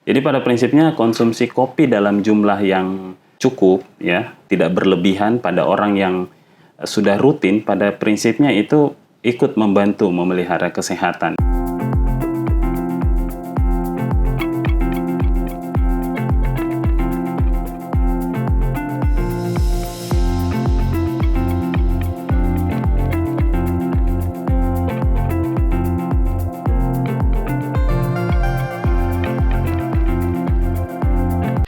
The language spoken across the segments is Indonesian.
Jadi pada prinsipnya konsumsi kopi dalam jumlah yang cukup, ya, tidak berlebihan pada orang yang sudah rutin, pada prinsipnya itu ikut membantu memelihara kesehatan.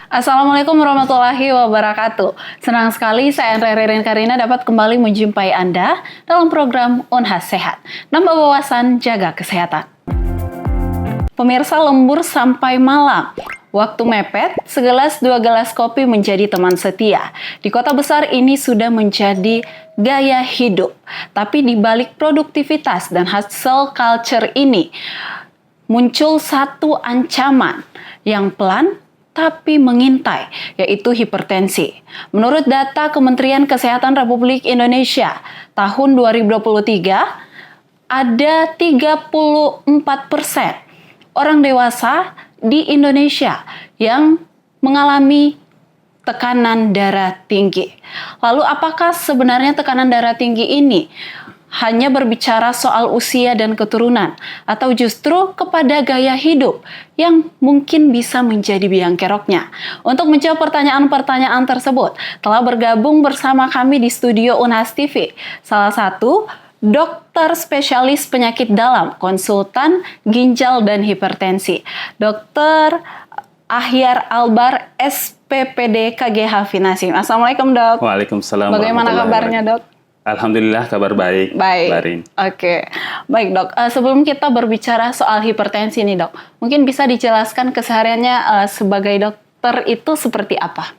Assalamualaikum warahmatullahi wabarakatuh. Senang sekali saya Ririn Karina dapat kembali menjumpai Anda dalam program Unhas Sehat. Nambah wawasan, jaga kesehatan. Pemirsa, lembur sampai malam. Waktu mepet, segelas dua gelas kopi menjadi teman setia. Di kota besar ini sudah menjadi gaya hidup. Tapi di balik produktivitas dan hustle culture ini, muncul satu ancaman yang pelan tapi mengintai, yaitu hipertensi. Menurut data Kementerian Kesehatan Republik Indonesia, tahun 2023, ada 34% orang dewasa di Indonesia yang mengalami tekanan darah tinggi. Lalu apakah sebenarnya tekanan darah tinggi ini hanya berbicara soal usia dan keturunan, atau justru kepada gaya hidup yang mungkin bisa menjadi biang keroknya? Untuk menjawab pertanyaan-pertanyaan tersebut, telah bergabung bersama kami di studio Unhas TV, salah satu dokter spesialis penyakit dalam, konsultan ginjal dan hipertensi, Dr. Ahyar Albar, SPPD KGH Finasim. Assalamualaikum, Dok. Waalaikumsalam. Bagaimana kabarnya, Dok? Alhamdulillah, kabar baik. Barin. Oke. Baik, Dok. Sebelum kita berbicara soal hipertensi nih, Dok, mungkin bisa dijelaskan kesehariannya sebagai dokter itu seperti apa?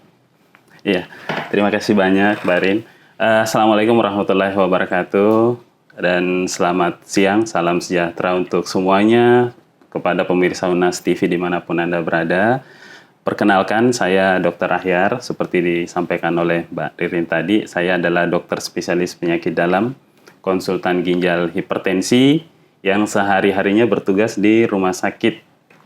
Iya, terima kasih banyak, Barin. Assalamualaikum warahmatullahi wabarakatuh. Dan selamat siang, salam sejahtera untuk semuanya, kepada pemirsa Unhas TV dimanapun Anda berada. Perkenalkan, saya Dr. Ahyar. Seperti disampaikan oleh Mbak Ririn tadi, saya adalah dokter spesialis penyakit dalam, konsultan ginjal hipertensi, yang sehari-harinya bertugas di Rumah Sakit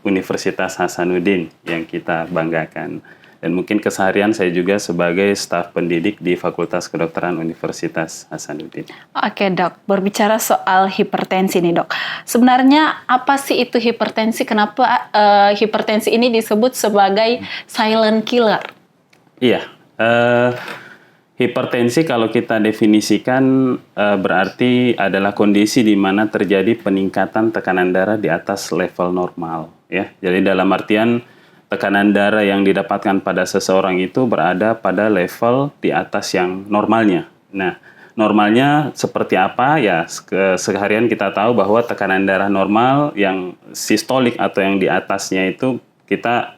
Universitas Hasanuddin yang kita banggakan. Dan mungkin keseharian saya juga sebagai staf pendidik di Fakultas Kedokteran Universitas Hasanuddin. Oke, Dok. Berbicara soal hipertensi nih, Dok. Sebenarnya apa sih itu hipertensi? Kenapa hipertensi ini disebut sebagai silent killer? Iya, hipertensi kalau kita definisikan berarti adalah kondisi di mana terjadi peningkatan tekanan darah di atas level normal. Ya, jadi dalam artian tekanan darah yang didapatkan pada seseorang itu berada pada level di atas yang normalnya. Nah, normalnya seperti apa? Ya, seharian kita tahu bahwa tekanan darah normal yang sistolik atau yang di atasnya itu kita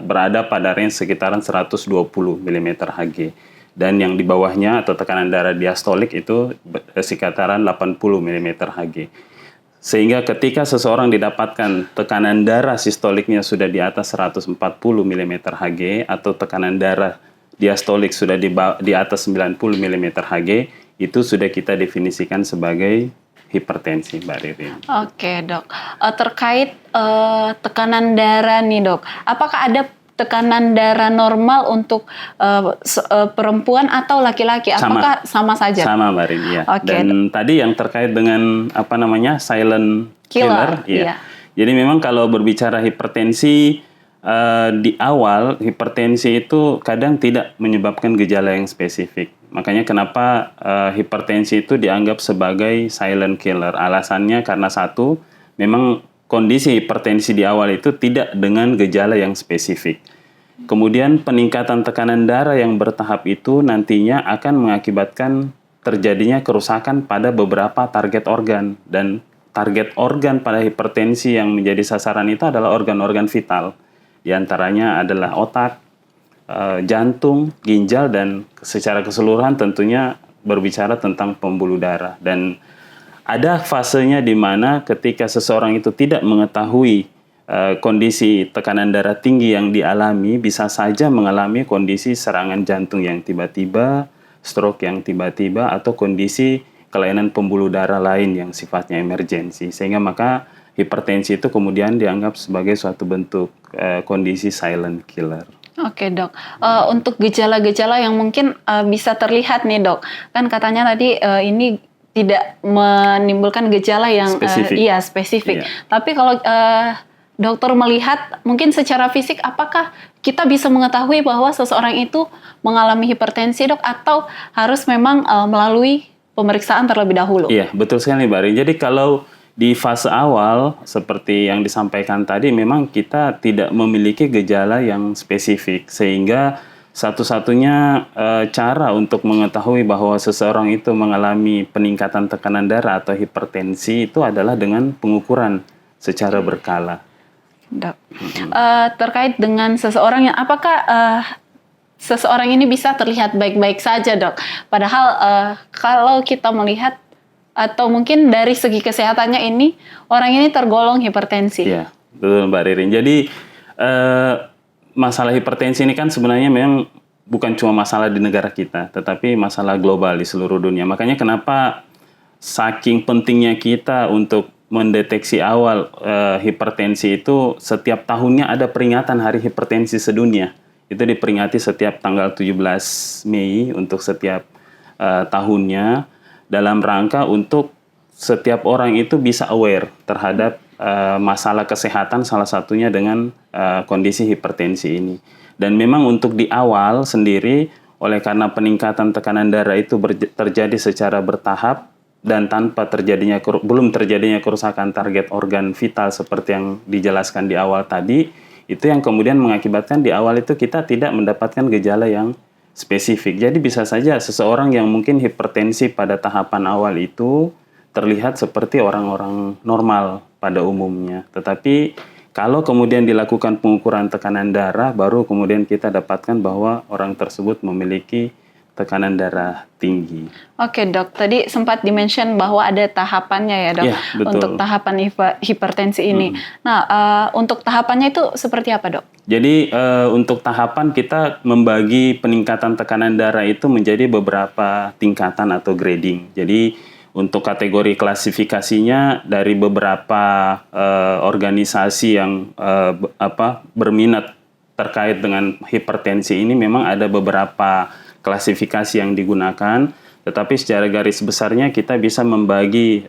berada pada range sekitaran 120 mm Hg. Dan yang di bawahnya atau tekanan darah diastolik itu sekitaran 80 mm Hg. Sehingga ketika seseorang didapatkan tekanan darah sistoliknya sudah di atas 140 mm Hg atau tekanan darah diastolik sudah di atas 90 mm Hg, itu sudah kita definisikan sebagai hipertensi, Mbak Ririn. Oke, Dok. Terkait tekanan darah nih, Dok, apakah ada tekanan darah normal untuk perempuan atau laki-laki? Apakah sama saja? Sama, Mbak Rin, ya. Okay. Dan tadi yang terkait dengan silent killer, ya. Iya. Jadi memang kalau berbicara hipertensi di awal, hipertensi itu kadang tidak menyebabkan gejala yang spesifik. Makanya kenapa hipertensi itu dianggap sebagai silent killer. Alasannya karena satu, memang kondisi hipertensi di awal itu tidak dengan gejala yang spesifik. Kemudian peningkatan tekanan darah yang bertahap itu nantinya akan mengakibatkan terjadinya kerusakan pada beberapa target organ. Dan target organ pada hipertensi yang menjadi sasaran itu adalah organ-organ vital. Di antaranya adalah otak, jantung, ginjal, dan secara keseluruhan tentunya berbicara tentang pembuluh darah. Dan ada fasenya di mana ketika seseorang itu tidak mengetahui kondisi tekanan darah tinggi yang dialami, bisa saja mengalami kondisi serangan jantung yang tiba-tiba, stroke yang tiba-tiba, atau kondisi kelainan pembuluh darah lain yang sifatnya emergensi. Sehingga maka hipertensi itu kemudian dianggap sebagai suatu bentuk kondisi silent killer. Oke dok, untuk gejala-gejala yang mungkin bisa terlihat nih dok, kan katanya tadi ini tidak menimbulkan gejala yang spesifik. Iya. Tapi kalau dokter melihat mungkin secara fisik, apakah kita bisa mengetahui bahwa seseorang itu mengalami hipertensi dok, atau harus memang melalui pemeriksaan terlebih dahulu? Iya, betul sekali Mbak Rin. Jadi kalau di fase awal, seperti yang disampaikan tadi, memang kita tidak memiliki gejala yang spesifik. Sehingga satu-satunya cara untuk mengetahui bahwa seseorang itu mengalami peningkatan tekanan darah atau hipertensi itu adalah dengan pengukuran secara berkala. Dok, terkait dengan seseorang yang apakah seseorang ini bisa terlihat baik-baik saja dok? Padahal kalau kita melihat atau mungkin dari segi kesehatannya ini, orang ini tergolong hipertensi. Iya, betul Mbak Ririn. Jadi masalah hipertensi ini kan sebenarnya memang bukan cuma masalah di negara kita, tetapi masalah global di seluruh dunia. Makanya kenapa saking pentingnya kita untuk mendeteksi awal hipertensi itu, setiap tahunnya ada peringatan Hari Hipertensi Sedunia. Itu diperingati setiap tanggal 17 Mei untuk setiap tahunnya, dalam rangka untuk setiap orang itu bisa aware terhadap masalah kesehatan, salah satunya dengan kondisi hipertensi ini. Dan memang untuk di awal sendiri, oleh karena peningkatan tekanan darah itu terjadi secara bertahap dan tanpa belum terjadinya kerusakan target organ vital seperti yang dijelaskan di awal tadi, itu yang kemudian mengakibatkan di awal itu kita tidak mendapatkan gejala yang spesifik. Jadi bisa saja seseorang yang mungkin hipertensi pada tahapan awal itu terlihat seperti orang-orang normal pada umumnya. Tetapi kalau kemudian dilakukan pengukuran tekanan darah, baru kemudian kita dapatkan bahwa orang tersebut memiliki tekanan darah tinggi. Oke dok, tadi sempat dimention bahwa ada tahapannya ya dok, ya, untuk tahapan hipertensi ini. Nah, untuk tahapannya itu seperti apa dok? Jadi untuk tahapan kita membagi peningkatan tekanan darah itu menjadi beberapa tingkatan atau grading. Jadi untuk kategori klasifikasinya dari beberapa organisasi yang berminat terkait dengan hipertensi ini, memang ada beberapa klasifikasi yang digunakan, tetapi secara garis besarnya kita bisa membagi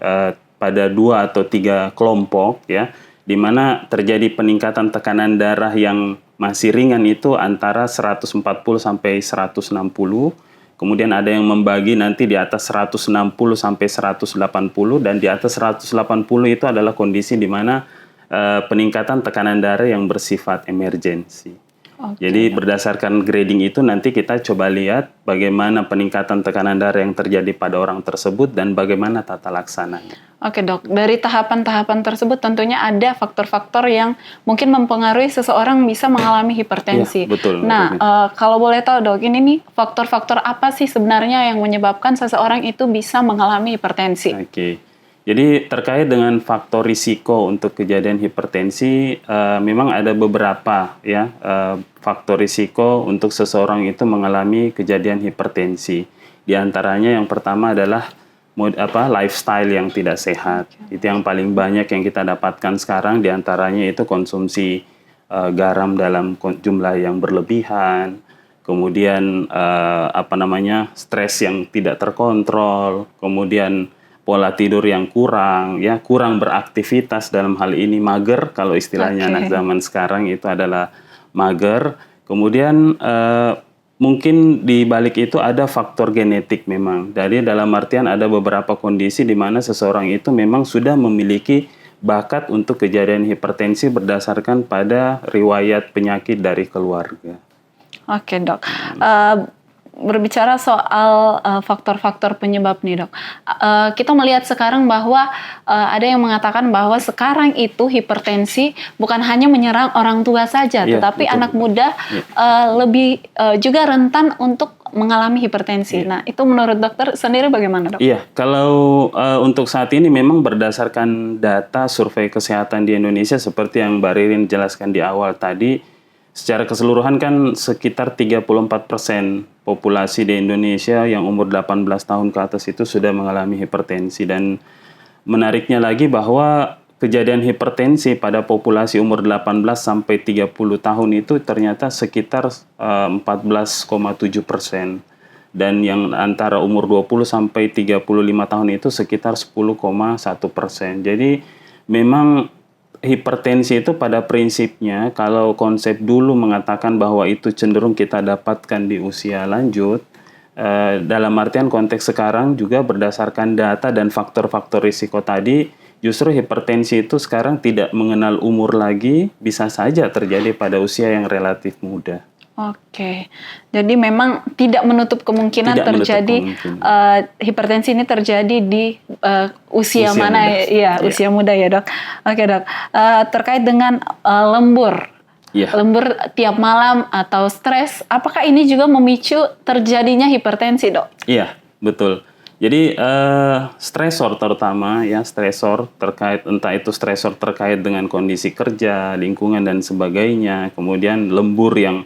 pada 2 atau 3 kelompok ya, di mana terjadi peningkatan tekanan darah yang masih ringan itu antara 140 sampai 160. Kemudian ada yang membagi nanti di atas 160 sampai 180, dan di atas 180 itu adalah kondisi di mana peningkatan tekanan darah yang bersifat emergensi. Jadi berdasarkan grading itu nanti kita coba lihat bagaimana peningkatan tekanan darah yang terjadi pada orang tersebut dan bagaimana tata laksananya. Oke dok, dari tahapan-tahapan tersebut tentunya ada faktor-faktor yang mungkin mempengaruhi seseorang bisa mengalami hipertensi. Ya, betul. Nah, kalau boleh tahu dok, ini nih faktor-faktor apa sih sebenarnya yang menyebabkan seseorang itu bisa mengalami hipertensi? Oke. Jadi terkait dengan faktor risiko untuk kejadian hipertensi, memang ada beberapa ya faktor risiko untuk seseorang itu mengalami kejadian hipertensi. Di antaranya yang pertama adalah lifestyle yang tidak sehat. Itu yang paling banyak yang kita dapatkan sekarang. Di antaranya itu konsumsi garam dalam jumlah yang berlebihan, kemudian stres yang tidak terkontrol, kemudian pola tidur yang kurang beraktivitas, dalam hal ini mager, kalau istilahnya anak zaman sekarang itu adalah mager. Kemudian mungkin di balik itu ada faktor genetik memang. Dari dalam artian ada beberapa kondisi di mana seseorang itu memang sudah memiliki bakat untuk kejadian hipertensi berdasarkan pada riwayat penyakit dari keluarga. Oke dok. Berbicara soal faktor-faktor penyebab nih dok, kita melihat sekarang bahwa ada yang mengatakan bahwa sekarang itu hipertensi bukan hanya menyerang orang tua saja, tetapi betul, anak muda lebih juga rentan untuk mengalami hipertensi. Nah, itu menurut dokter sendiri bagaimana dok? Iya, kalau untuk saat ini memang berdasarkan data survei kesehatan di Indonesia seperti yang Mbak Ririn jelaskan di awal tadi, secara keseluruhan kan sekitar 34% populasi di Indonesia yang umur 18 tahun ke atas itu sudah mengalami hipertensi. Dan menariknya lagi bahwa kejadian hipertensi pada populasi umur 18 sampai 30 tahun itu ternyata sekitar 14,7%. Dan yang antara umur 20 sampai 35 tahun itu sekitar 10,1%. Jadi memang hipertensi itu pada prinsipnya kalau konsep dulu mengatakan bahwa itu cenderung kita dapatkan di usia lanjut, dalam artian konteks sekarang juga berdasarkan data dan faktor-faktor risiko tadi, justru hipertensi itu sekarang tidak mengenal umur lagi, bisa saja terjadi pada usia yang relatif muda. Oke, jadi memang tidak menutup kemungkinan terjadi hipertensi ini terjadi di usia mana muda. Ya, usia muda ya dok. Oke dok, terkait dengan lembur, lembur tiap malam atau stres, apakah ini juga memicu terjadinya hipertensi dok? Iya, betul. Jadi stresor terutama ya, stresor terkait entah itu stresor terkait dengan kondisi kerja, lingkungan dan sebagainya, kemudian lembur yang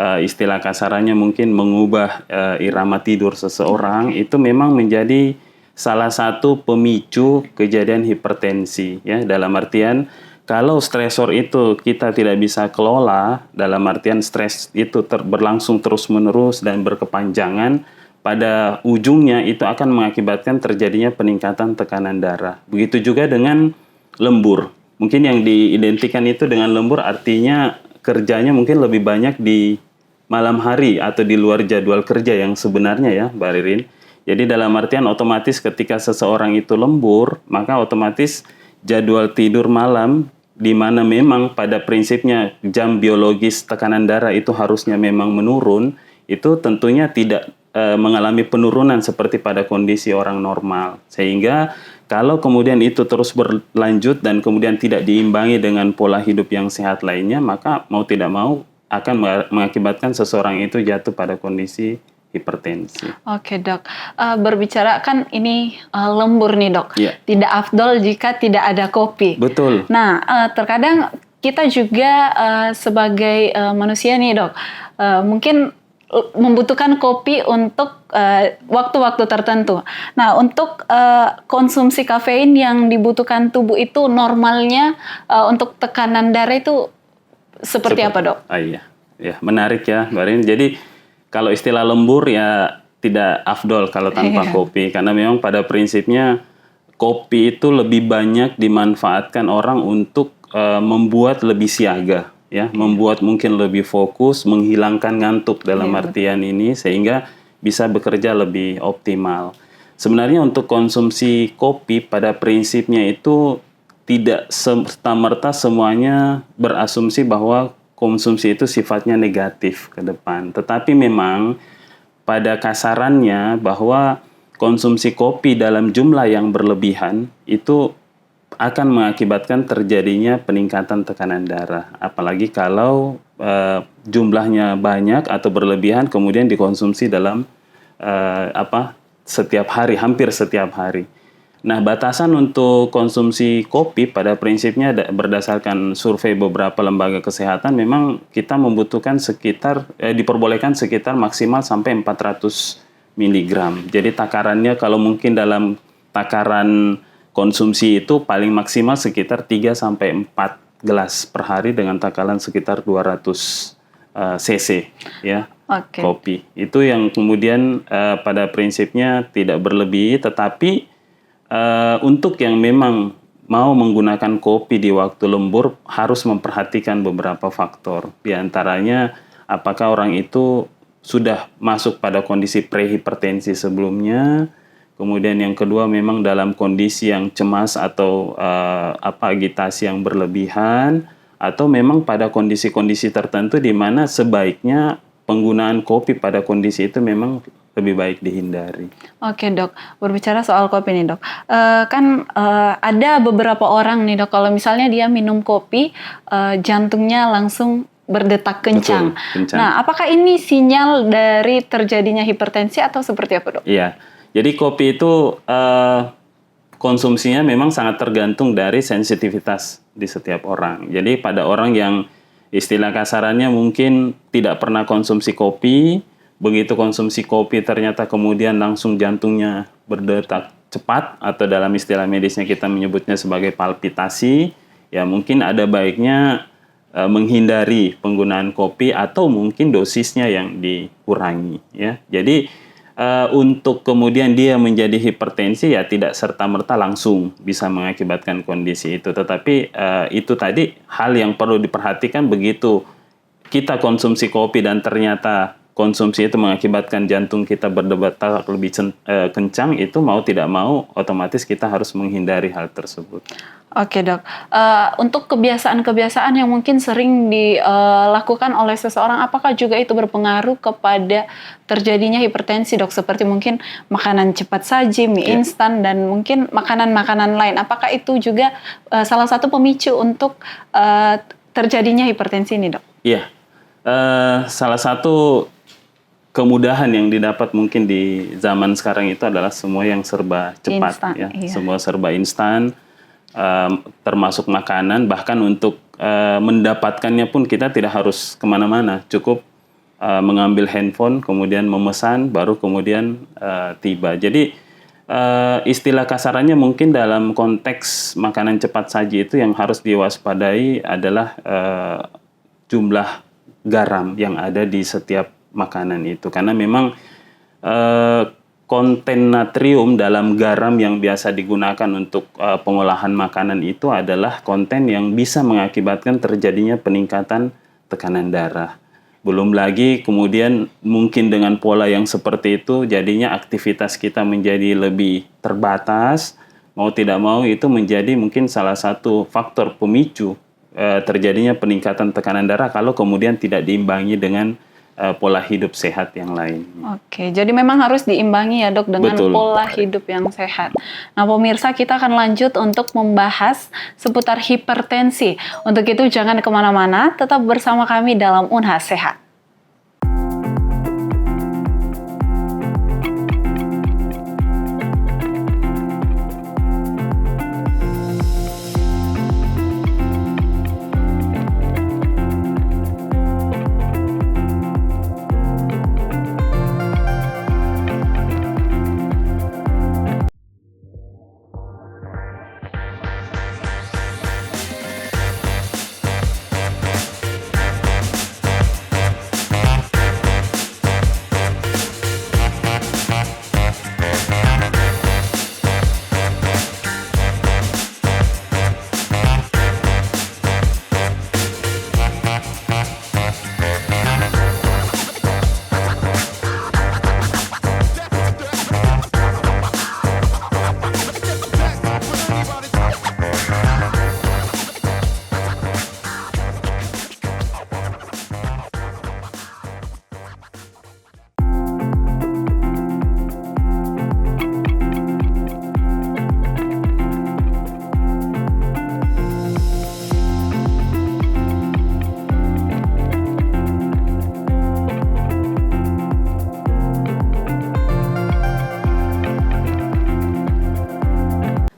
istilah kasarannya mungkin mengubah irama tidur seseorang, itu memang menjadi salah satu pemicu kejadian hipertensi ya, dalam artian kalau stresor itu kita tidak bisa kelola, dalam artian stres itu berlangsung terus-menerus dan berkepanjangan, pada ujungnya itu akan mengakibatkan terjadinya peningkatan tekanan darah. Begitu juga dengan lembur. Mungkin yang diidentikan itu dengan lembur artinya kerjanya mungkin lebih banyak di malam hari atau di luar jadwal kerja yang sebenarnya ya, Mbak Ririn. Jadi dalam artian otomatis ketika seseorang itu lembur, maka otomatis jadwal tidur malam di mana memang pada prinsipnya jam biologis tekanan darah itu harusnya memang menurun, itu tentunya tidak mengalami penurunan seperti pada kondisi orang normal. Sehingga kalau kemudian itu terus berlanjut dan kemudian tidak diimbangi dengan pola hidup yang sehat lainnya, maka mau tidak mau akan mengakibatkan seseorang itu jatuh pada kondisi hipertensi. Oke dok, berbicara kan ini lembur nih dok, tidak afdol jika tidak ada kopi. Betul. Nah, terkadang kita juga sebagai manusia nih dok, mungkin membutuhkan kopi untuk waktu-waktu tertentu. Nah, untuk konsumsi kafein yang dibutuhkan tubuh itu normalnya untuk tekanan darah itu seperti apa dok? Iya, menarik ya Mbak Rin. Jadi kalau istilah lembur ya tidak afdol kalau tanpa kopi, karena memang pada prinsipnya kopi itu lebih banyak dimanfaatkan orang untuk membuat lebih siaga, ya, membuat mungkin lebih fokus, menghilangkan ngantuk dalam artian ini sehingga bisa bekerja lebih optimal. Sebenarnya untuk konsumsi kopi pada prinsipnya itu tidak serta-merta semuanya berasumsi bahwa konsumsi itu sifatnya negatif ke depan. Tetapi memang pada kasarannya bahwa konsumsi kopi dalam jumlah yang berlebihan itu akan mengakibatkan terjadinya peningkatan tekanan darah. Apalagi kalau jumlahnya banyak atau berlebihan kemudian dikonsumsi dalam setiap hari, hampir setiap hari. Nah, batasan untuk konsumsi kopi pada prinsipnya berdasarkan survei beberapa lembaga kesehatan memang kita membutuhkan sekitar diperbolehkan sekitar maksimal sampai 400 mg. Jadi takarannya kalau mungkin dalam takaran konsumsi itu paling maksimal sekitar 3 sampai 4 gelas per hari dengan takaran sekitar 200 cc ya. Kopi. Itu yang kemudian pada prinsipnya tidak berlebih, tetapi untuk yang memang mau menggunakan kopi di waktu lembur harus memperhatikan beberapa faktor. Di antaranya apakah orang itu sudah masuk pada kondisi prehipertensi sebelumnya, kemudian yang kedua memang dalam kondisi yang cemas atau agitasi yang berlebihan, atau memang pada kondisi-kondisi tertentu di mana sebaiknya penggunaan kopi pada kondisi itu memang lebih baik dihindari. Oke dok, berbicara soal kopi nih dok, ada beberapa orang nih dok, kalau misalnya dia minum kopi, jantungnya langsung berdetak kencang. Betul, kencang. Nah, apakah ini sinyal dari terjadinya hipertensi atau seperti apa dok? Iya, jadi kopi itu konsumsinya memang sangat tergantung dari sensitivitas di setiap orang. Jadi pada orang yang istilah kasarannya mungkin tidak pernah konsumsi kopi, begitu konsumsi kopi ternyata kemudian langsung jantungnya berdetak cepat atau dalam istilah medisnya kita menyebutnya sebagai palpitasi, ya mungkin ada baiknya menghindari penggunaan kopi atau mungkin dosisnya yang dikurangi, ya. Jadi untuk kemudian dia menjadi hipertensi ya tidak serta-merta langsung bisa mengakibatkan kondisi itu, tetapi itu tadi hal yang perlu diperhatikan begitu kita konsumsi kopi dan ternyata konsumsi itu mengakibatkan jantung kita berdetak lebih kencang, itu mau tidak mau otomatis kita harus menghindari hal tersebut. Oke dok, untuk kebiasaan-kebiasaan yang mungkin sering dilakukan oleh seseorang, apakah juga itu berpengaruh kepada terjadinya hipertensi dok? Seperti mungkin makanan cepat saji, mie instan, dan mungkin makanan-makanan lain. Apakah itu juga salah satu pemicu untuk terjadinya hipertensi ini dok? Iya, salah satu kemudahan yang didapat mungkin di zaman sekarang itu adalah semua yang serba cepat, instan, ya, iya. Semua serba instan. Termasuk makanan, bahkan untuk mendapatkannya pun kita tidak harus kemana-mana, cukup mengambil handphone, kemudian memesan, baru kemudian tiba. Jadi istilah kasarannya mungkin dalam konteks makanan cepat saji itu yang harus diwaspadai adalah jumlah garam yang ada di setiap makanan itu, karena memang konten natrium dalam garam yang biasa digunakan untuk pengolahan makanan itu adalah konten yang bisa mengakibatkan terjadinya peningkatan tekanan darah. Belum lagi kemudian mungkin dengan pola yang seperti itu jadinya aktivitas kita menjadi lebih terbatas. Mau tidak mau itu menjadi mungkin salah satu faktor pemicu terjadinya peningkatan tekanan darah kalau kemudian tidak diimbangi dengan pola hidup sehat yang lain. Oke, jadi memang harus diimbangi ya dok dengan pola hidup yang sehat. Nah pemirsa, kita akan lanjut untuk membahas seputar hipertensi. Untuk itu jangan kemana-mana, tetap bersama kami dalam Unhas Sehat.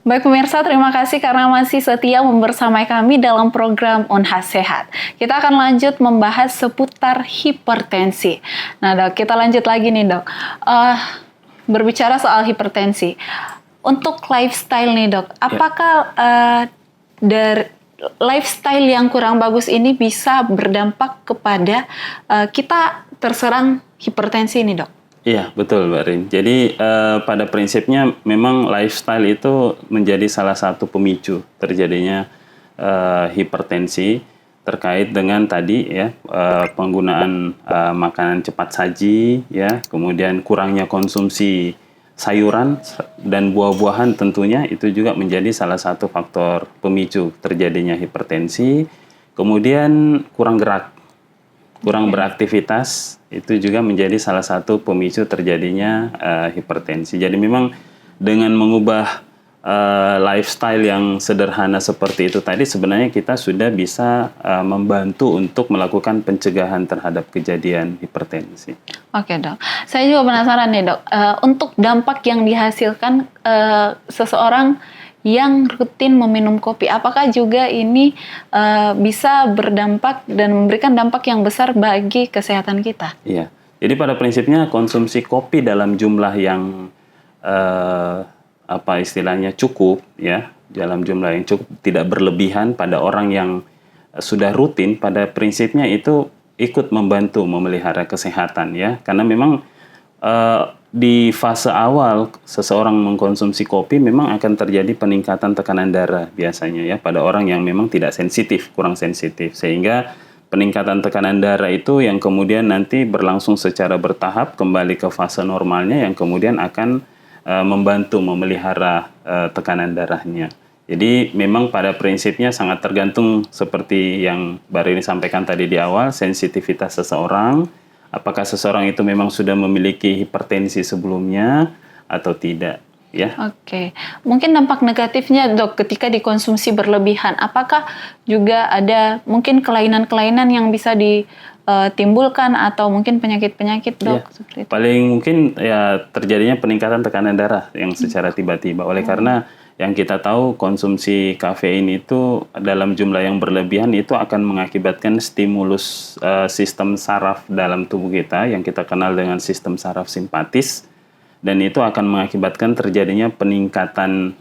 Baik pemirsa, terima kasih karena masih setia membersamai kami dalam program Unhas Sehat. Kita akan lanjut membahas seputar hipertensi. Nah dok, kita lanjut lagi nih dok. Berbicara soal hipertensi, untuk lifestyle nih dok, apakah dari lifestyle yang kurang bagus ini bisa berdampak kepada kita terserang hipertensi ini dok? Iya, betul Mbak Rin. Jadi pada prinsipnya memang lifestyle itu menjadi salah satu pemicu terjadinya hipertensi terkait dengan tadi ya penggunaan makanan cepat saji ya, kemudian kurangnya konsumsi sayuran dan buah-buahan tentunya itu juga menjadi salah satu faktor pemicu terjadinya hipertensi. Kemudian kurang gerak, kurang beraktivitas itu juga menjadi salah satu pemicu terjadinya hipertensi. Jadi memang dengan mengubah lifestyle yang sederhana seperti itu tadi sebenarnya kita sudah bisa membantu untuk melakukan pencegahan terhadap kejadian hipertensi. Oke dok, saya juga penasaran nih dok, untuk dampak yang dihasilkan seseorang yang rutin meminum kopi, apakah juga ini bisa berdampak dan memberikan dampak yang besar bagi kesehatan kita? Iya, jadi pada prinsipnya konsumsi kopi dalam jumlah yang apa istilahnya cukup ya, dalam jumlah yang cukup, tidak berlebihan pada orang yang sudah rutin, pada prinsipnya itu ikut membantu memelihara kesehatan ya, karena memang di fase awal seseorang mengkonsumsi kopi memang akan terjadi peningkatan tekanan darah biasanya ya pada orang yang memang tidak sensitif, kurang sensitif, sehingga peningkatan tekanan darah itu yang kemudian nanti berlangsung secara bertahap kembali ke fase normalnya yang kemudian akan membantu memelihara tekanan darahnya. Jadi memang pada prinsipnya sangat tergantung seperti yang baru ini sampaikan tadi di awal, sensitivitas seseorang. Apakah seseorang itu memang sudah memiliki hipertensi sebelumnya atau tidak, ya? Oke, mungkin dampak negatifnya dok ketika dikonsumsi berlebihan, apakah juga ada mungkin kelainan-kelainan yang bisa ditimbulkan atau mungkin penyakit-penyakit dok? Ya, seperti itu? paling mungkin ya terjadinya peningkatan tekanan darah yang secara tiba-tiba. Oleh karena yang kita tahu konsumsi kafein itu dalam jumlah yang berlebihan itu akan mengakibatkan stimulus sistem saraf dalam tubuh kita yang kita kenal dengan sistem saraf simpatis, dan itu akan mengakibatkan terjadinya peningkatan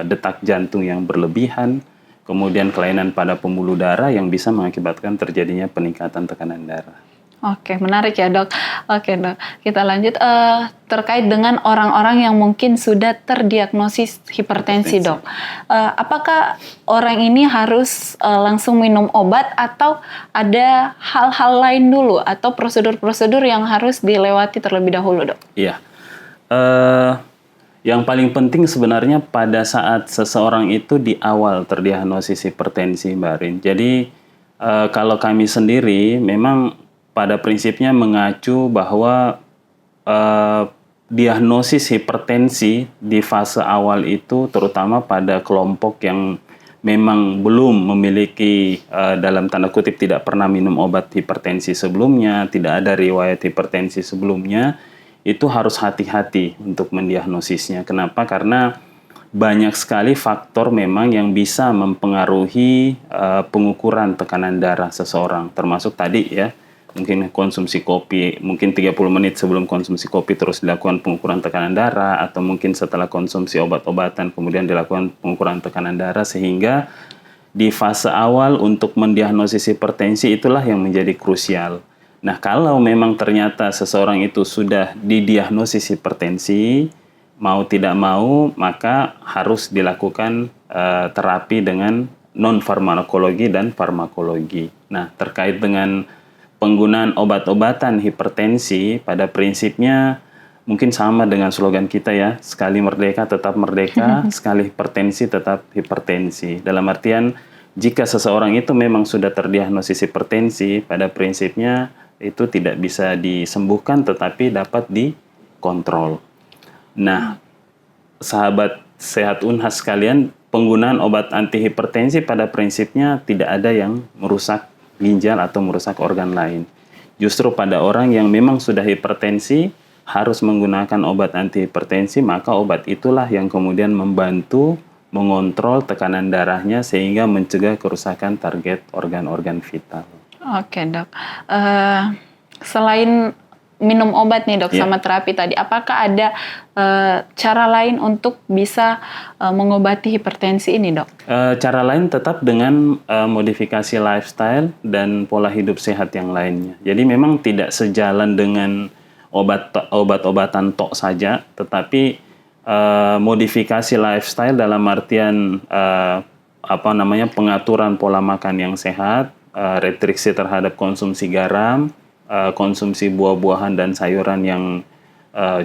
detak jantung yang berlebihan, kemudian kelainan pada pembuluh darah yang bisa mengakibatkan terjadinya peningkatan tekanan darah. Oke, menarik ya dok. Oke dok, kita lanjut terkait dengan orang-orang yang mungkin sudah terdiagnosis hipertensi dok. Apakah orang ini harus langsung minum obat atau ada hal-hal lain dulu atau prosedur-prosedur yang harus dilewati terlebih dahulu dok? Iya, yang paling penting sebenarnya pada saat seseorang itu di awal terdiagnosis hipertensi Mbak Rin. Jadi kalau kami sendiri memang pada prinsipnya mengacu bahwa diagnosis hipertensi di fase awal itu terutama pada kelompok yang memang belum memiliki dalam tanda kutip tidak pernah minum obat hipertensi sebelumnya, tidak ada riwayat hipertensi sebelumnya, itu harus hati-hati untuk mendiagnosisnya. Kenapa? Karena banyak sekali faktor memang yang bisa mempengaruhi pengukuran tekanan darah seseorang, termasuk tadi ya, mungkin konsumsi kopi, mungkin 30 menit sebelum konsumsi kopi terus dilakukan pengukuran tekanan darah, atau mungkin setelah konsumsi obat-obatan kemudian dilakukan pengukuran tekanan darah, sehingga di fase awal untuk mendiagnosis hipertensi itulah yang menjadi krusial. Nah, kalau memang ternyata seseorang itu sudah didiagnosis hipertensi, mau tidak mau maka harus dilakukan terapi dengan non-farmakologi dan farmakologi. Nah, terkait dengan penggunaan obat-obatan hipertensi pada prinsipnya mungkin sama dengan slogan kita ya, sekali merdeka tetap merdeka, sekali hipertensi tetap hipertensi. Dalam artian jika seseorang itu memang sudah terdiagnosis hipertensi, pada prinsipnya itu tidak bisa disembuhkan tetapi dapat dikontrol. Nah, sahabat sehat Unhas sekalian, penggunaan obat antihipertensi pada prinsipnya tidak ada yang merusak ginjal atau merusak organ lain. Justru pada orang yang memang sudah hipertensi harus menggunakan obat antihipertensi, maka obat itulah yang kemudian membantu mengontrol tekanan darahnya sehingga mencegah kerusakan target organ-organ vital. Oke dok, selain minum obat nih dok sama terapi tadi, apakah ada cara lain untuk bisa mengobati hipertensi ini dok? Cara lain tetap dengan modifikasi lifestyle dan pola hidup sehat yang lainnya. Jadi memang tidak sejalan dengan obat-obatan tok saja, tetapi modifikasi lifestyle dalam artian pengaturan pola makan yang sehat, restriksi terhadap konsumsi garam, konsumsi buah-buahan dan sayuran yang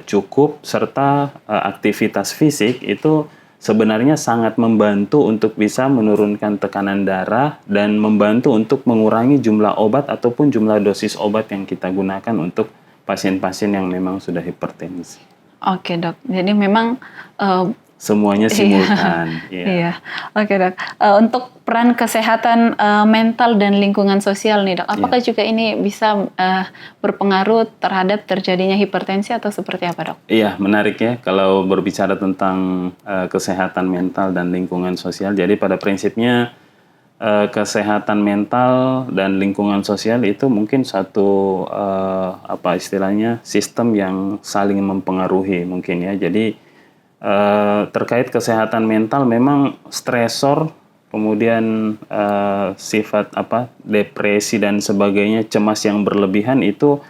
cukup, serta aktivitas fisik itu sebenarnya sangat membantu untuk bisa menurunkan tekanan darah dan membantu untuk mengurangi jumlah obat ataupun jumlah dosis obat yang kita gunakan untuk pasien-pasien yang memang sudah hipertensi. Oke dok, jadi memang semuanya simultan. Iya. Oke dok. Untuk peran kesehatan mental dan lingkungan sosial nih dok, apakah juga ini bisa berpengaruh terhadap terjadinya hipertensi atau seperti apa dok? Iya, menarik ya kalau berbicara tentang kesehatan mental dan lingkungan sosial. Jadi pada prinsipnya kesehatan mental dan lingkungan sosial itu mungkin satu sistem yang saling mempengaruhi mungkin ya. Jadi terkait kesehatan mental memang stresor, kemudian sifat depresi dan sebagainya, cemas yang berlebihan itu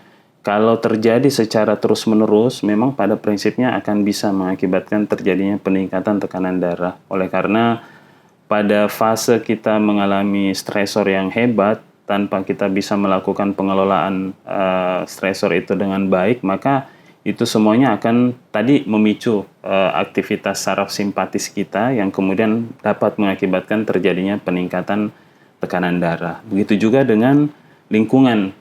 kalau terjadi secara terus-menerus memang pada prinsipnya akan bisa mengakibatkan terjadinya peningkatan tekanan darah. Oleh karena pada fase kita mengalami stresor yang hebat tanpa kita bisa melakukan pengelolaan stresor itu dengan baik, maka itu semuanya akan tadi memicu aktivitas saraf simpatis kita yang kemudian dapat mengakibatkan terjadinya peningkatan tekanan darah. Begitu juga dengan lingkungan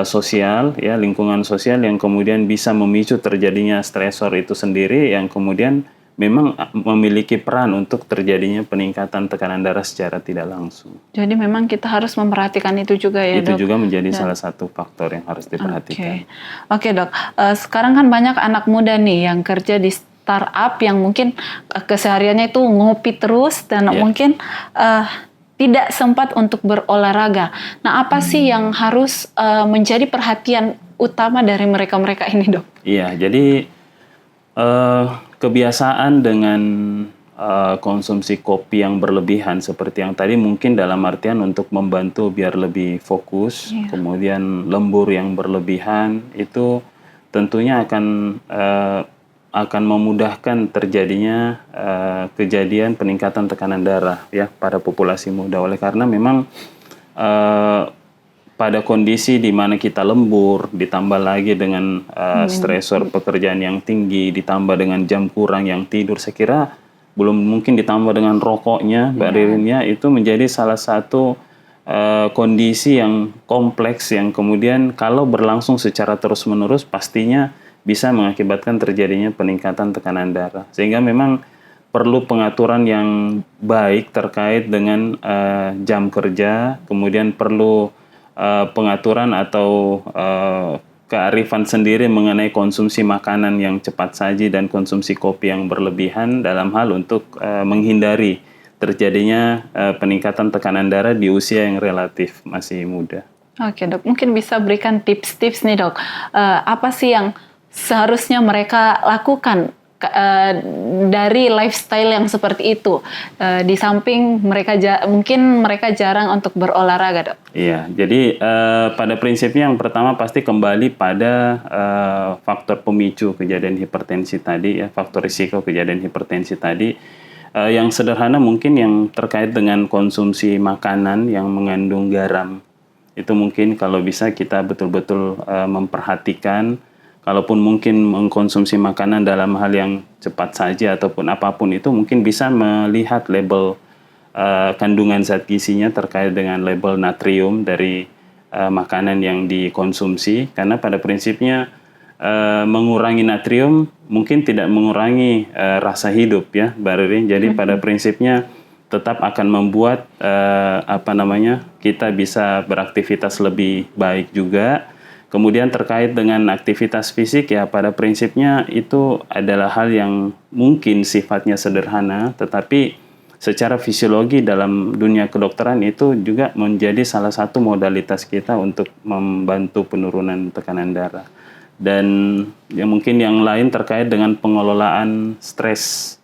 sosial, ya, lingkungan sosial yang kemudian bisa memicu terjadinya stresor itu sendiri yang kemudian memang memiliki peran untuk terjadinya peningkatan tekanan darah secara tidak langsung. Jadi memang kita harus memperhatikan itu juga ya, Itu Dok? juga menjadi salah satu faktor yang harus diperhatikan. Oke, Dok. Sekarang kan banyak anak muda nih yang kerja di startup yang mungkin kesehariannya itu ngopi terus dan mungkin tidak sempat untuk berolahraga. Nah, apa sih yang harus menjadi perhatian utama dari mereka-mereka ini, Dok? Iya, jadi kebiasaan dengan konsumsi kopi yang berlebihan seperti yang tadi mungkin dalam artian untuk membantu biar lebih fokus, kemudian lembur yang berlebihan itu tentunya akan memudahkan terjadinya kejadian peningkatan tekanan darah ya pada populasi muda. Oleh karena memang pada kondisi di mana kita lembur, ditambah lagi dengan stresor pekerjaan yang tinggi, ditambah dengan jam kurang yang tidur, saya kira belum mungkin ditambah dengan rokoknya, Mbak Ririn, itu menjadi salah satu kondisi yang kompleks yang kemudian kalau berlangsung secara terus-menerus pastinya bisa mengakibatkan terjadinya peningkatan tekanan darah. Sehingga memang perlu pengaturan yang baik terkait dengan jam kerja, kemudian perlu pengaturan atau kearifan sendiri mengenai konsumsi makanan yang cepat saji dan konsumsi kopi yang berlebihan dalam hal untuk menghindari terjadinya peningkatan tekanan darah di usia yang relatif masih muda. Oke, Dok, mungkin bisa berikan tips-tips nih, Dok. Apa sih yang seharusnya mereka lakukan dari lifestyle yang seperti itu, di samping mungkin mereka jarang untuk berolahraga, Dok? Iya, jadi pada prinsipnya yang pertama pasti kembali pada faktor pemicu kejadian hipertensi tadi, ya, faktor risiko kejadian hipertensi tadi. Yang sederhana mungkin yang terkait dengan konsumsi makanan yang mengandung garam. Itu mungkin kalau bisa kita betul-betul memperhatikan. Kalaupun mungkin mengkonsumsi makanan dalam hal yang cepat saja ataupun apapun itu mungkin bisa melihat label kandungan zat gizinya terkait dengan label natrium dari makanan yang dikonsumsi, karena pada prinsipnya mengurangi natrium mungkin tidak mengurangi rasa hidup ya, Mbak Ririn. Jadi pada prinsipnya tetap akan membuat kita bisa beraktivitas lebih baik juga. Kemudian terkait dengan aktivitas fisik ya pada prinsipnya itu adalah hal yang mungkin sifatnya sederhana, tetapi secara fisiologi dalam dunia kedokteran itu juga menjadi salah satu modalitas kita untuk membantu penurunan tekanan darah. Dan yang mungkin yang lain terkait dengan pengelolaan stres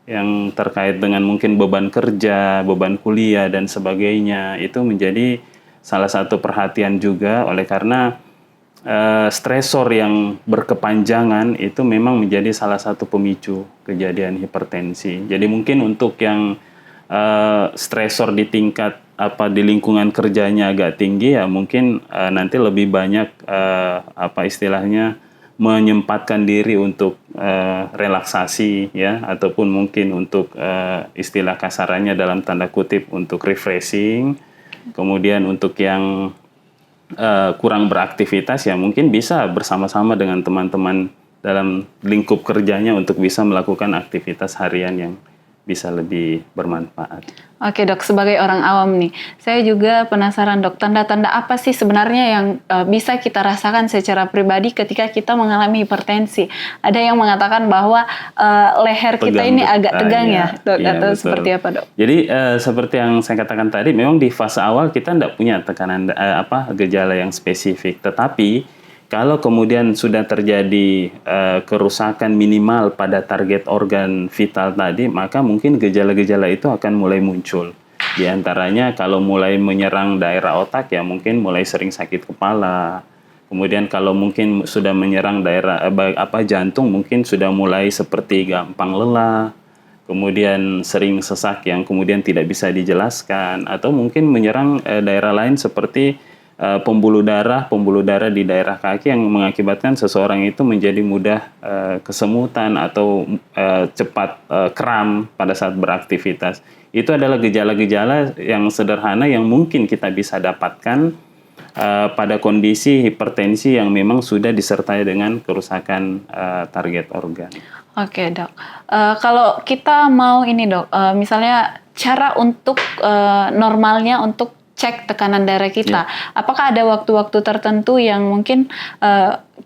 yang terkait dengan mungkin beban kerja, beban kuliah dan sebagainya, itu menjadi salah satu perhatian juga, oleh karena stresor yang berkepanjangan itu memang menjadi salah satu pemicu kejadian hipertensi. Jadi mungkin untuk yang stresor di tingkat di lingkungan kerjanya agak tinggi ya mungkin nanti lebih banyak istilahnya menyempatkan diri untuk relaksasi ya, ataupun mungkin untuk istilah kasarannya dalam tanda kutip untuk refreshing. Kemudian untuk yang kurang beraktivitas ya mungkin bisa bersama-sama dengan teman-teman dalam lingkup kerjanya untuk bisa melakukan aktivitas harian yang bisa lebih bermanfaat. Oke, Dok, sebagai orang awam nih, saya juga penasaran, Dok, tanda-tanda apa sih sebenarnya yang bisa kita rasakan secara pribadi ketika kita mengalami hipertensi? Ada yang mengatakan bahwa leher kita ini agak tegang ya, Dok, atau betul. Seperti apa, Dok? Jadi seperti yang saya katakan tadi, memang di fase awal kita tidak punya tekanan gejala yang spesifik, tetapi kalau kemudian sudah terjadi kerusakan minimal pada target organ vital tadi, maka mungkin gejala-gejala itu akan mulai muncul. Di antaranya kalau mulai menyerang daerah otak ya mungkin mulai sering sakit kepala. Kemudian kalau mungkin sudah menyerang daerah jantung mungkin sudah mulai seperti gampang lelah. Kemudian sering sesak yang kemudian tidak bisa dijelaskan, atau mungkin menyerang daerah lain seperti pembuluh darah di daerah kaki yang mengakibatkan seseorang itu menjadi mudah kesemutan atau cepat kram pada saat beraktivitas. Itu adalah gejala-gejala yang sederhana yang mungkin kita bisa dapatkan pada kondisi hipertensi yang memang sudah disertai dengan kerusakan target organ. Oke, Dok. Kalau kita mau ini, Dok, misalnya cara untuk normalnya untuk cek tekanan darah kita. Apakah ada waktu-waktu tertentu yang mungkin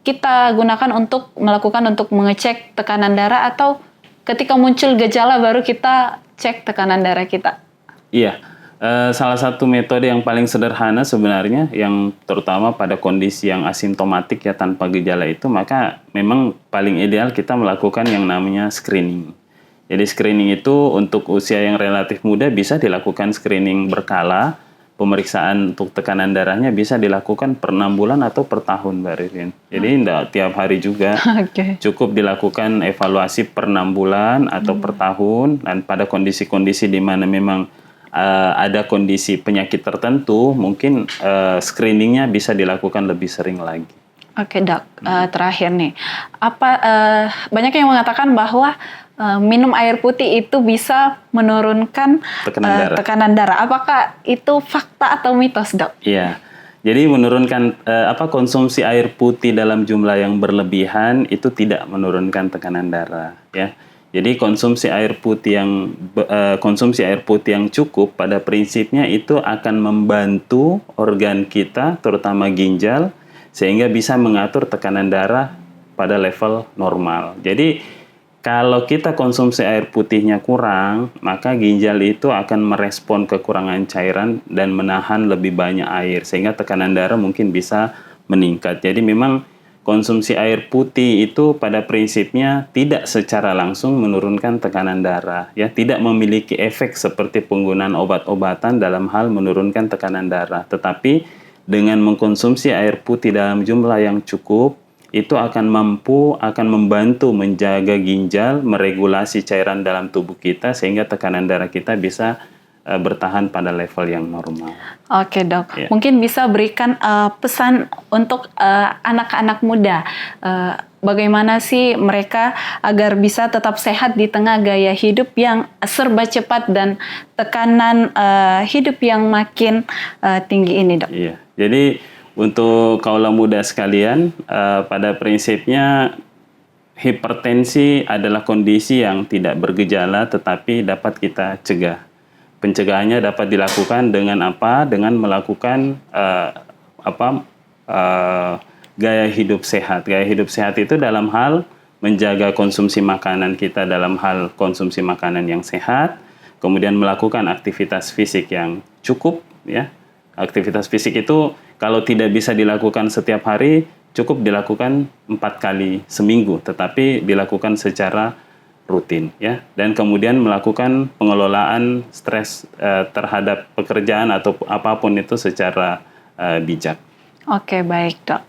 kita gunakan untuk mengecek tekanan darah, atau ketika muncul gejala baru kita cek tekanan darah kita? Iya, salah satu metode yang paling sederhana sebenarnya, yang terutama pada kondisi yang asimptomatik ya tanpa gejala itu, maka memang paling ideal kita melakukan yang namanya screening. Jadi screening itu untuk usia yang relatif muda bisa dilakukan screening berkala. Pemeriksaan untuk tekanan darahnya bisa dilakukan per 6 bulan atau per tahun, Mbak Ririn. Jadi tidak tiap hari juga. Cukup dilakukan evaluasi per 6 bulan atau per tahun. Dan pada kondisi-kondisi di mana memang ada kondisi penyakit tertentu, mungkin screeningnya bisa dilakukan lebih sering lagi. Oke, Dok. Terakhir nih, banyak yang mengatakan bahwa minum air putih itu bisa menurunkan tekanan darah. Apakah itu fakta atau mitos, Dok? Iya. Jadi menurunkan konsumsi air putih dalam jumlah yang berlebihan itu tidak menurunkan tekanan darah, ya. Jadi konsumsi air putih yang cukup pada prinsipnya itu akan membantu organ kita, terutama ginjal, sehingga bisa mengatur tekanan darah pada level normal. Jadi kalau kita konsumsi air putihnya kurang, maka ginjal itu akan merespon kekurangan cairan dan menahan lebih banyak air, sehingga tekanan darah mungkin bisa meningkat. Jadi memang konsumsi air putih itu pada prinsipnya tidak secara langsung menurunkan tekanan darah, ya, tidak memiliki efek seperti penggunaan obat-obatan dalam hal menurunkan tekanan darah. Tetapi dengan mengkonsumsi air putih dalam jumlah yang cukup, itu akan membantu menjaga ginjal, meregulasi cairan dalam tubuh kita sehingga tekanan darah kita bisa bertahan pada level yang normal. Oke, Dok. Ya. Mungkin bisa berikan pesan untuk anak-anak muda. Bagaimana sih mereka agar bisa tetap sehat di tengah gaya hidup yang serba cepat dan tekanan hidup yang makin tinggi ini, Dok? Iya. Jadi untuk kaula muda sekalian, pada prinsipnya hipertensi adalah kondisi yang tidak bergejala tetapi dapat kita cegah. Pencegahannya dapat dilakukan dengan apa? Dengan melakukan gaya hidup sehat. Gaya hidup sehat itu dalam hal menjaga konsumsi makanan kita dalam hal konsumsi makanan yang sehat, kemudian melakukan aktivitas fisik yang cukup, ya. Aktivitas fisik itu kalau tidak bisa dilakukan setiap hari, cukup dilakukan 4 kali seminggu, tetapi dilakukan secara rutin, ya. Dan kemudian melakukan pengelolaan stres terhadap pekerjaan atau apapun itu secara bijak. Oke, baik, Dok.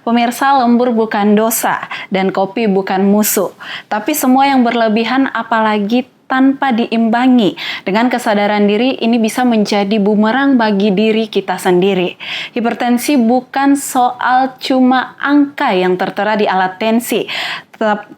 Pemirsa, lembur bukan dosa dan kopi bukan musuh. Tapi semua yang berlebihan apalagi tanpa diimbangi dengan kesadaran diri ini bisa menjadi bumerang bagi diri kita sendiri. Hipertensi bukan soal cuma angka yang tertera di alat tensi,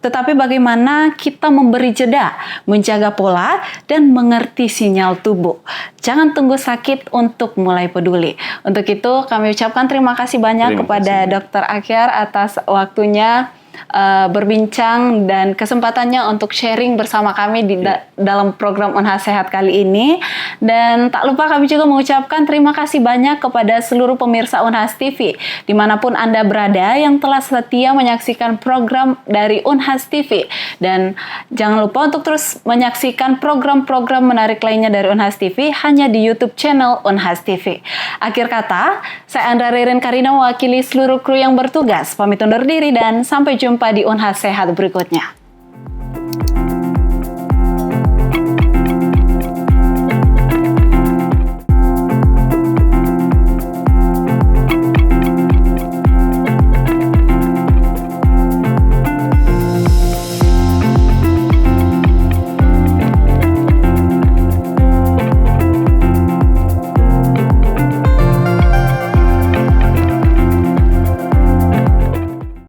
tetapi bagaimana kita memberi jeda, menjaga pola, dan mengerti sinyal tubuh. Jangan tunggu sakit untuk mulai peduli. Untuk itu kami ucapkan terima kasih banyak kepada Dr. Akhyar atas waktunya. berbincang dan kesempatannya untuk sharing bersama kami di dalam program Unhas Sehat kali ini. Dan tak lupa kami juga mengucapkan terima kasih banyak kepada seluruh pemirsa Unhas TV dimanapun Anda berada yang telah setia menyaksikan program dari Unhas TV. Dan jangan lupa untuk terus menyaksikan program-program menarik lainnya dari Unhas TV hanya di YouTube channel Unhas TV. Akhir kata, saya Andra Ririn Karina mewakili seluruh kru yang bertugas. Pamit undur diri dan sampai jumpa di Unhas Sehat berikutnya.